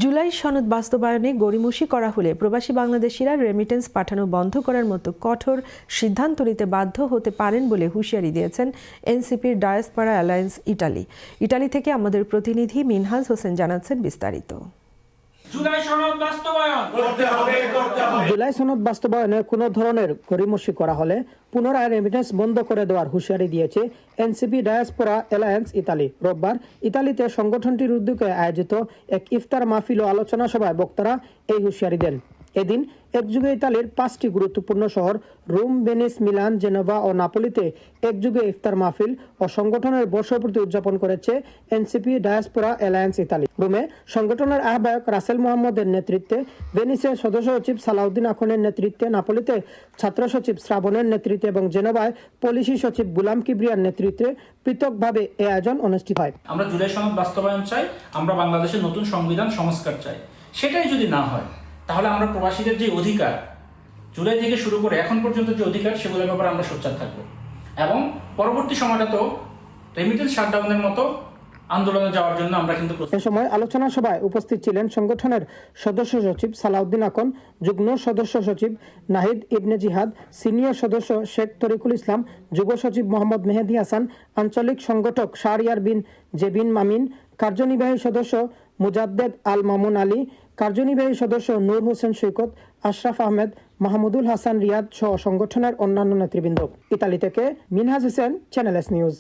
জুলাই সনদ বাস্তবায়নে গড়িমসি করা হলে প্রবাসী বাংলাদেশিরা রেমিটেন্স পাঠানো বন্ধ করার মতো কঠোর সিদ্ধান্ত নিতে বাধ্য হতে পারেন বলে হুঁশিয়ারি দিয়েছেন এনসিপির ডায়াসপোরা অ্যালায়েন্স ইটালি থেকে আমাদের প্রতিনিধি মিনহাজ হোসেন জানাচ্ছেন বিস্তারিত। জুলাই সনদ বাস্তবায়নে কোনো ধরনের গড়িমসি করা হলে পুনরায় রেমিটেন্স বন্ধ করে দেওয়ার হুঁশিয়ারি দিয়েছে এনসিপি ডায়াসপোরা অ্যালায়েন্স ইতালি। রোববার ইতালিতে সংগঠনটির উদ্যোগে আয়োজিত এক ইফতার মাহফিল ও আলোচনা সভায় বক্তারা এই হুঁশিয়ারি দেন। এদিন একযুগে ইতালির 5টি গুরুত্বপূর্ণ শহর রোম, ভেনিস, মিলান, জেনেভা ও নাপোলিতে একযুগে ইফতার মাহফিল ও সংগঠনের বর্ষপূর্তি উদযাপন করেছে এনসিপি ডায়াসপোরা অ্যালায়েন্স ইতালি। রোমে সংগঠনের আহ্বায়ক রাসেল মোহাম্মদের নেতৃত্বে, ভেনিসে সদস্য সচিব সালাউদ্দিন আখনের নেতৃত্বে, নাপোলিতে ছাত্র সচিব শ্রাবণের নেতৃত্বে এবং জেনেভায় পলিসি সচিব গুলাম কিবরিয়ার নেতৃত্বে পৃথকভাবে এই আয়োজন অনুষ্ঠিত হয়। আমরা জুলাই সনদ বাস্তবায়ন চাই, আমরা বাংলাদেশের নতুন সংবিধান সংস্কার চাই। সেটাই যদি না হয় তাহলে আমরা প্রবাসীদের যে অধিকার জুলাই থেকে শুরু করে এখন পর্যন্ত যে অধিকার, সেগুলোর ব্যাপারে আমরা সোচ্চার থাকবো এবং পরবর্তী সময়টা তো রেমিটেন্স শাটডাউনের মতো আন্দোলনে যাওয়ার জন্য আমরা কিন্তু। এ সময় আলোচনা সভায় উপস্থিত ছিলেন সংগঠনের সদস্য সচিব সালাউদ্দিন আকন, যুগ্ম সদস্য সচিব নাহিদ ইবনে জিহাদ, সিনিয়র সদস্য শেখ তরিকুল ইসলাম, যুব সচিব মোহাম্মদ মেহেদি হাসান, আঞ্চলিক সংগঠক শাহরিয়ার বিন জেবিন মামিন, কার্যনির্বাহী সদস্য মুজাদ্দেদ আল মামুন আলী, কার্যনির্বাহী সদস্য নূর হোসেন সৈকত, আশরাফ আহমেদ, মাহমুদুল হাসান রিয়াদ সহ সংগঠনের অন্যান্য নেতৃবৃন্দ। ইতালি থেকে Minhaj Hossain, channel S news.